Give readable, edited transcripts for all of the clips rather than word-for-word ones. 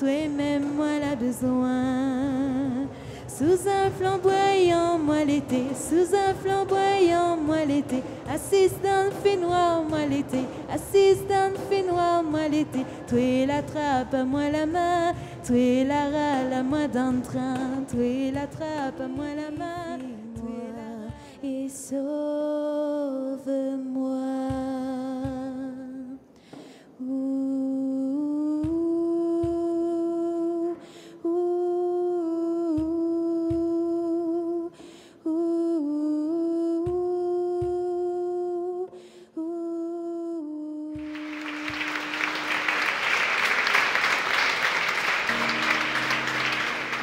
toi-même, moi, la besoin. Sous un flamboyant, moi l'été, sous un flamboyant, moi l'été, assise dans le fait noir, moi l'été, assise dans le fait noir, moi l'été, toi la trappe à moi la main, toi la râle à moi dans le train, toi la trappe à moi la main, toi la et sauve-moi.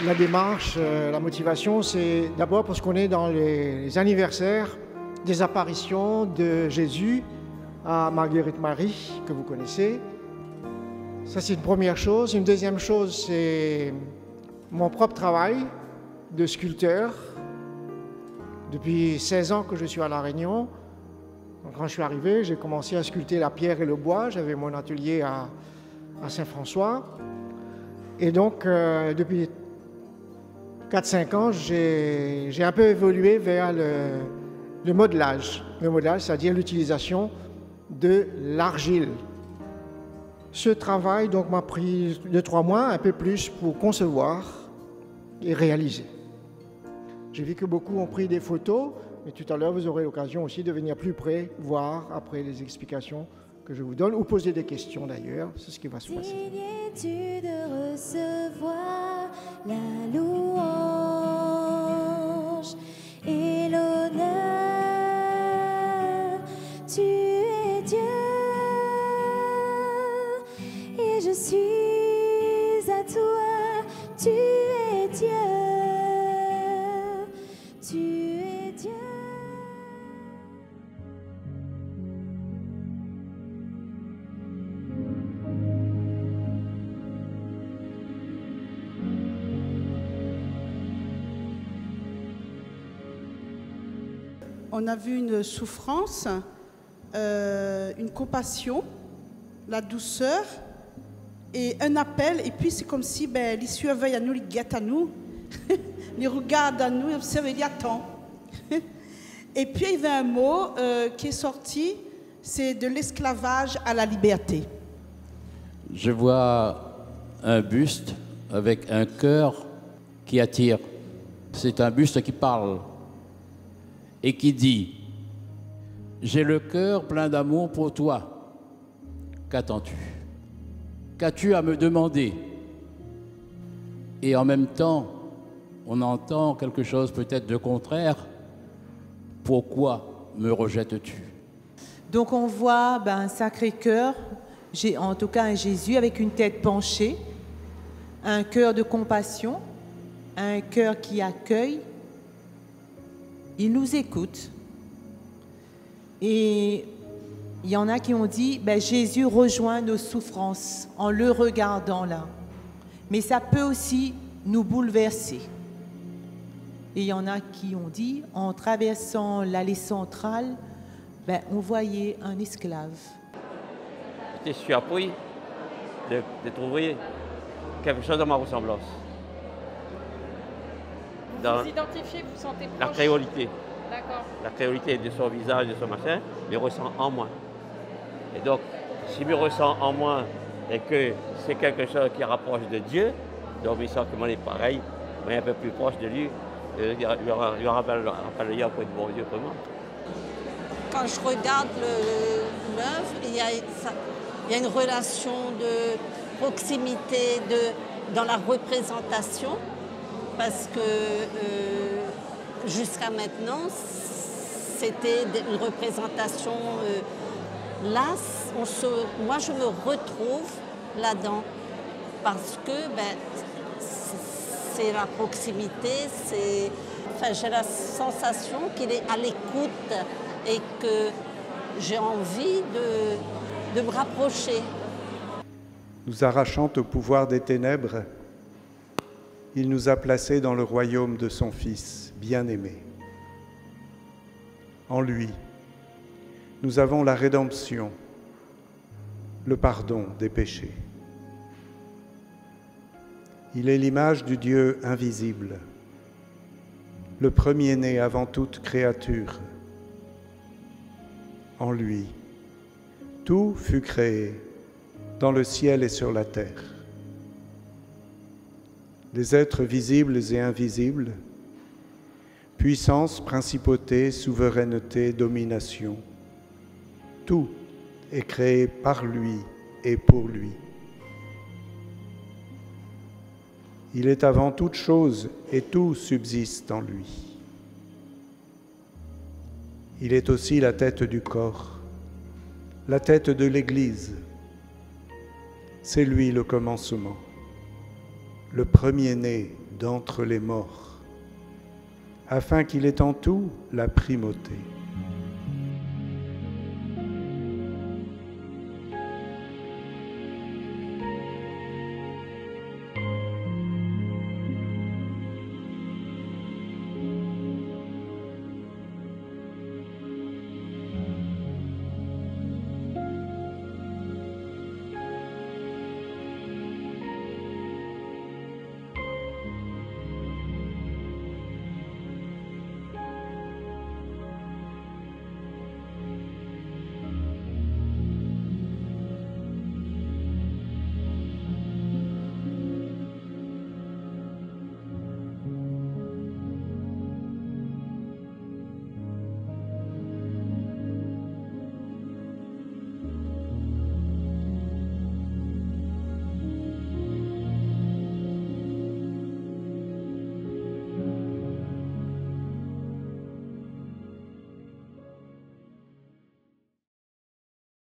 La démarche, la motivation, c'est d'abord parce qu'on est dans les anniversaires des apparitions de Jésus à Marguerite Marie, que vous connaissez. Ça, c'est une première chose. Une deuxième chose, c'est mon propre travail de sculpteur. Depuis 16 ans que je suis à La Réunion. Donc, quand je suis arrivé, j'ai commencé à sculpter la pierre et le bois. J'avais mon atelier à Saint-François. Et donc, depuis 4-5 ans, j'ai un peu évolué vers le modelage. Le modelage, c'est-à-dire l'utilisation de l'argile. Ce travail donc m'a pris 2-3 mois, un peu plus, pour concevoir et réaliser. J'ai vu que beaucoup ont pris des photos, mais tout à l'heure, vous aurez l'occasion aussi de venir plus près, voir après les explications que je vous donne, ou poser des questions d'ailleurs, c'est ce qui va se passer. Dignes-tu de recevoir la louange et l'honneur? Tu es Dieu et je suis à toi. Tu es Dieu, tu es Dieu. On a vu une souffrance, une compassion, la douceur et un appel. Et puis c'est comme si les surveillent à nous, les guettent à nous, les regardent à nous, ils observent, ils attendent. Et puis il y avait un mot qui est sorti, c'est de l'esclavage à la liberté. Je vois un buste avec un cœur qui attire. C'est un buste qui parle et qui dit « J'ai le cœur plein d'amour pour toi. Qu'attends-tu? Qu'as-tu à me demander ?» Et en même temps, on entend quelque chose peut-être de contraire. « Pourquoi me rejettes-tu » Donc on voit un Sacré-Cœur, en tout cas un Jésus avec une tête penchée, un cœur de compassion, un cœur qui accueille. Il nous écoute. Et il y en a qui ont dit, Jésus rejoint nos souffrances en le regardant là. Mais ça peut aussi nous bouleverser. Et il y en a qui ont dit, en traversant l'allée centrale, on voyait un esclave. J'étais surpris de trouver quelque chose de ma ressemblance. Dans vous identifiez, vous sentez proche. La créolité. D'accord. La créolité de son visage, de son machin, me ressent en moi. Et donc, si je me ressens en moi et que c'est quelque chose qui rapproche de Dieu, donc il sent que moi est pareil, mais un peu plus proche de lui, il y aura le lien auprès de bon Dieu pour moi. Quand je regarde l'œuvre, il y a une relation de proximité dans la représentation, parce que jusqu'à maintenant, c'était une représentation. Là, moi, je me retrouve là-dedans, parce que c'est la proximité, j'ai la sensation qu'il est à l'écoute et que j'ai envie de me rapprocher. Nous arrachant au pouvoir des ténèbres, il nous a placés dans le royaume de son Fils bien-aimé. En lui, nous avons la rédemption, le pardon des péchés. Il est l'image du Dieu invisible, le premier-né avant toute créature. En lui, tout fut créé, dans le ciel et sur la terre. Les êtres visibles et invisibles, puissance, principauté, souveraineté, domination, tout est créé par lui et pour lui. Il est avant toute chose et tout subsiste en lui. Il est aussi la tête du corps, la tête de l'Église. C'est lui le commencement, le premier-né d'entre les morts, afin qu'il ait en tout la primauté.